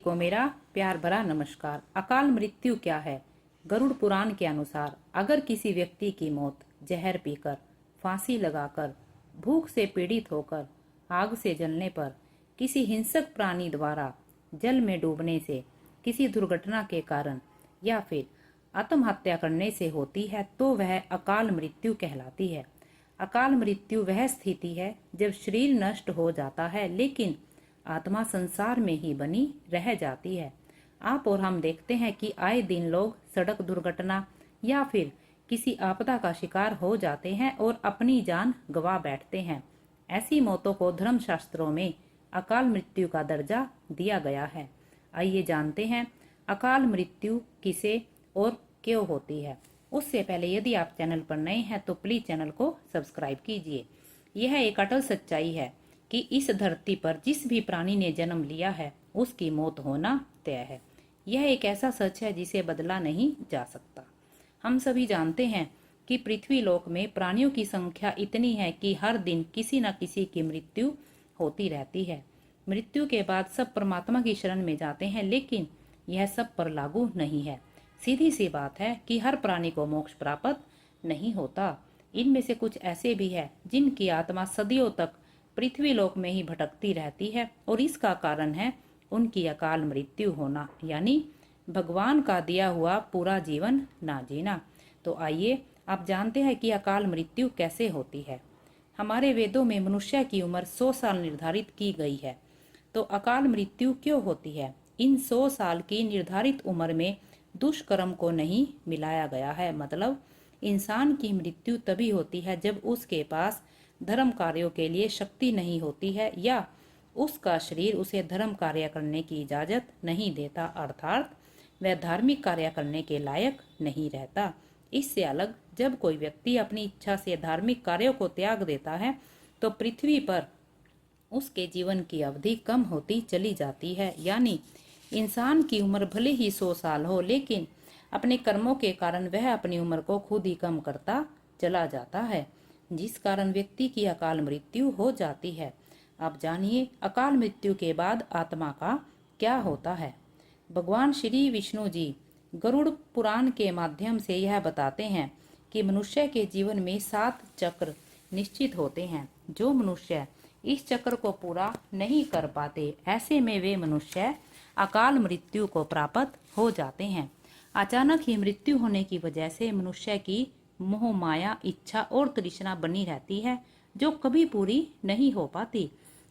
को मेरा प्यार भरा नमस्कार। अकाल मृत्यु क्या है? गरुड़ पुराण के अनुसार अगर किसी व्यक्ति की मौत जहर पीकर, फांसी लगाकर, भूख से पीड़ित होकर, आग से जलने पर, किसी हिंसक प्राणी द्वारा जल में डूबने से, किसी दुर्घटना के कारण या फिर आत्महत्या करने से होती है तो वह अकाल मृत्यु कहलाती है। अकाल मृत्यु वह स्थिति है जब शरीर नष्ट हो जाता है लेकिन आत्मा संसार में ही बनी रह जाती है। आप और हम देखते हैं कि आए दिन लोग सड़क दुर्घटना या फिर किसी आपदा का शिकार हो जाते हैं और अपनी जान गंवा बैठते हैं। ऐसी मौतों को धर्मशास्त्रों में अकाल मृत्यु का दर्जा दिया गया है। आइए जानते हैं अकाल मृत्यु किसे और क्यों होती है। उससे पहले यदि आप चैनल पर नए हैं तो प्लीज चैनल को सब्सक्राइब कीजिए। यह एक अटल सच्चाई है कि इस धरती पर जिस भी प्राणी ने जन्म लिया है उसकी मौत होना तय है। यह एक ऐसा सच है जिसे बदला नहीं जा सकता। हम सभी जानते हैं कि पृथ्वी लोक में प्राणियों की संख्या इतनी है कि हर दिन किसी न किसी की मृत्यु होती रहती है। मृत्यु के बाद सब परमात्मा की शरण में जाते हैं लेकिन यह सब पर लागू नहीं है। सीधी सी बात है कि हर प्राणी को मोक्ष प्राप्त नहीं होता। इनमें से कुछ ऐसे भी है जिनकी आत्मा सदियों तक पृथ्वी लोक में ही भटकती रहती है और इसका कारण है उनकी अकाल मृत्यु होना, यानी भगवान का दिया हुआ पूरा जीवन ना जीना। तो आइए आप जानते हैं कि अकाल मृत्यु कैसे होती है। हमारे वेदों में मनुष्य की उम्र 100 साल निर्धारित की गई है। तो अकाल मृत्यु क्यों होती है? इन 100 साल की निर्धारित उम्र में दुष्कर्म को नहीं मिलाया गया है। मतलब इंसान की मृत्यु तभी होती है जब उसके पास धर्म कार्यों के लिए शक्ति नहीं होती है या उसका शरीर उसे धर्म कार्य करने की इजाजत नहीं देता, अर्थात वह धार्मिक कार्य करने के लायक नहीं रहता। इससे अलग जब कोई व्यक्ति अपनी इच्छा से धार्मिक कार्यों को त्याग देता है तो पृथ्वी पर उसके जीवन की अवधि कम होती चली जाती है। यानी इंसान की उम्र भले ही 100 साल हो लेकिन अपने कर्मों के कारण वह अपनी उम्र को खुद ही कम करता चला जाता है, जिस कारण व्यक्ति की अकाल मृत्यु हो जाती है। अब जानिए अकाल मृत्यु के बाद आत्मा का क्या होता है। भगवान श्री विष्णु जी गरुड़ पुराण के माध्यम से यह बताते हैं कि मनुष्य के जीवन में 7 चक्र निश्चित होते हैं। जो मनुष्य इस चक्र को पूरा नहीं कर पाते ऐसे में वे मनुष्य अकाल मृत्यु को प्राप्त हो जाते हैं। अचानक ही मृत्यु होने की वजह से मनुष्य की मोह माया इच्छा और तृष्णा बनी रहती है जो कभी पूरी नहीं हो पाती।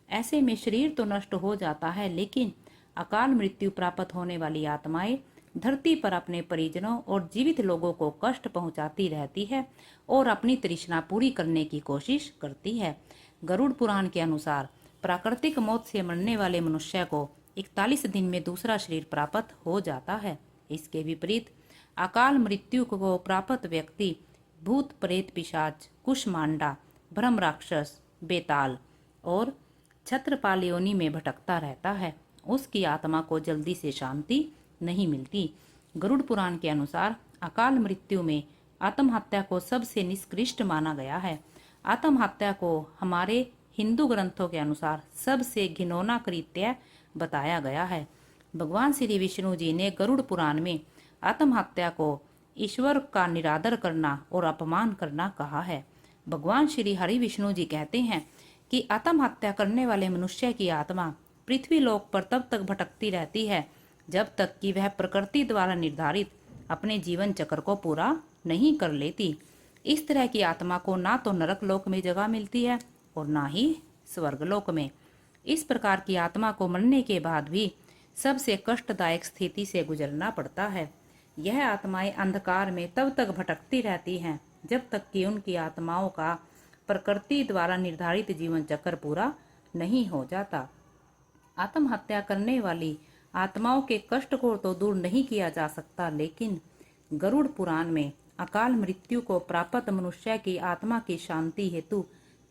ऐसे में शरीर तो नष्ट हो जाता है लेकिन अकाल मृत्यु प्राप्त होने वाली आत्माएं धरती पर अपने परिजनों और जीवित लोगों को कष्ट पहुंचाती रहती है और अपनी तृष्णा पूरी करने की कोशिश करती है। गरुड़ पुराण के अनुसार प्राकृतिक मौत से मरने वाले मनुष्य को 41 दिन में दूसरा शरीर प्राप्त हो जाता है। इसके विपरीत अकाल मृत्यु को प्राप्त व्यक्ति भूत प्रेत पिशाच कुष्मांडा ब्रह्म राक्षस बेताल और छत्रपाल योनि में भटकता रहता है। उसकी आत्मा को जल्दी से शांति नहीं मिलती। गरुड़ पुराण के अनुसार अकाल मृत्यु में आत्महत्या को सबसे निकृष्ट माना गया है। आत्महत्या को हमारे हिंदू ग्रंथों के अनुसार सबसे घिनौना कृत्य बताया गया है। भगवान श्री विष्णु जी ने गरुड़ पुराण में आत्महत्या को ईश्वर का निरादर करना और अपमान करना कहा है। भगवान श्री हरि विष्णु जी कहते हैं कि आत्महत्या करने वाले मनुष्य की आत्मा पृथ्वी लोक पर तब तक भटकती रहती है जब तक कि वह प्रकृति द्वारा निर्धारित अपने जीवन चक्र को पूरा नहीं कर लेती। इस तरह की आत्मा को ना तो नरक लोक में जगह मिलती है और ना ही स्वर्ग लोक में। इस प्रकार की आत्मा को मरने के बाद भी सबसे कष्टदायक स्थिति से गुजरना पड़ता है। यह आत्माएं अंधकार में तब तक भटकती रहती हैं जब तक कि उनकी आत्माओं का प्रकृति द्वारा निर्धारित जीवन चक्र पूरा नहीं हो जाता। आत्महत्या करने वाली आत्माओं के कष्ट को तो दूर नहीं किया जा सकता लेकिन गरुड़ पुराण में अकाल मृत्यु को प्राप्त मनुष्य की आत्मा की शांति हेतु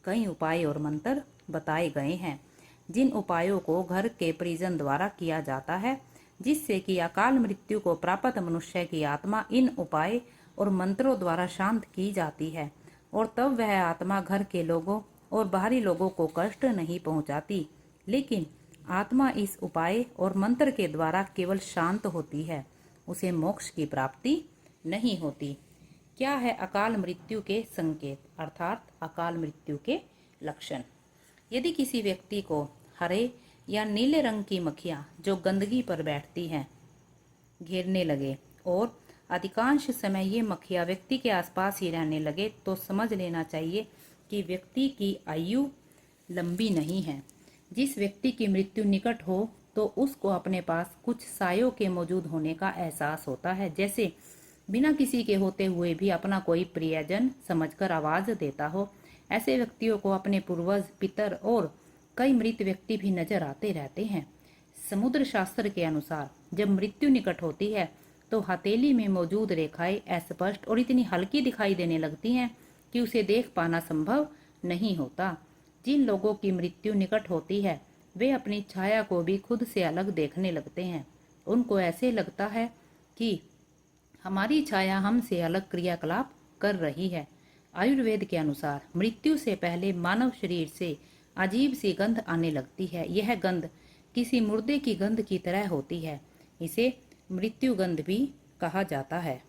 कई उपाय और मंत्र बताए गए हैं, जिन उपायों को घर के परिजन द्वारा किया जाता है जिससे कि अकाल मृत्यु को प्राप्त मनुष्य की आत्मा इन उपाय और मंत्रों द्वारा शांत की जाती है और तब वह आत्मा घर के लोगों और बाहरी लोगों को कष्ट नहीं पहुंचाती। लेकिन आत्मा इस उपाय और मंत्र के द्वारा केवल शांत होती है, उसे मोक्ष की प्राप्ति नहीं होती। क्या है अकाल मृत्यु के संकेत अर्थात अकाल मृत्यु के लक्षण? यदि किसी व्यक्ति को हरे या नीले रंग की मक्खियाँ जो गंदगी पर बैठती हैं घेरने लगे और अधिकांश समय ये मक्खियाँ व्यक्ति के आसपास ही रहने लगे तो समझ लेना चाहिए कि व्यक्ति की आयु लंबी नहीं है। जिस व्यक्ति की मृत्यु निकट हो तो उसको अपने पास कुछ सायों के मौजूद होने का एहसास होता है, जैसे बिना किसी के होते हुए भी अपना कोई प्रियजन समझकर आवाज देता हो। ऐसे व्यक्तियों को अपने पूर्वज, पितर और कई मृत व्यक्ति भी नजर आते रहते हैं। समुद्र शास्त्र के अनुसार जब मृत्यु निकट होती है तो हथेली में मौजूद रेखाएं अस्पष्ट और इतनी हल्की दिखाई देने लगती हैं कि उसे देख पाना संभव नहीं होता। जिन लोगों की मृत्यु निकट होती है वे अपनी छाया को भी खुद से अलग देखने लगते हैं। उनको ऐसे लगता है कि हमारी छाया हमसे अलग क्रियाकलाप कर रही है। आयुर्वेद के अनुसार मृत्यु से पहले मानव शरीर से अजीब सी गंध आने लगती है। यह गंध किसी मुर्दे की गंध की तरह होती है। इसे मृत्यु गंध भी कहा जाता है।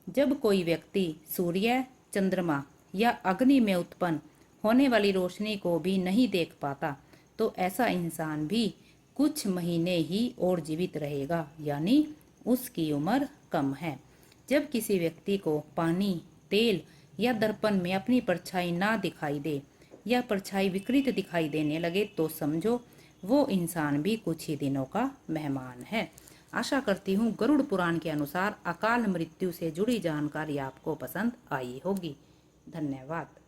जब कोई व्यक्ति सूर्य, चंद्रमा या अग्नि में उत्पन्न होने वाली रोशनी को भी नहीं देख पाता तो ऐसा इंसान भी कुछ महीने ही और जीवित रहेगा, यानी उसकी उम्र कम है। जब किसी व्यक्ति को पानी, तेल या दर्पण में अपनी परछाई ना दिखाई दे या परछाई विकृत दिखाई देने लगे तो समझो वो इंसान भी कुछ ही दिनों का मेहमान है। आशा करती हूँ गरुड़ पुराण के अनुसार अकाल मृत्यु से जुड़ी जानकारी आपको पसंद आई होगी। धन्यवाद।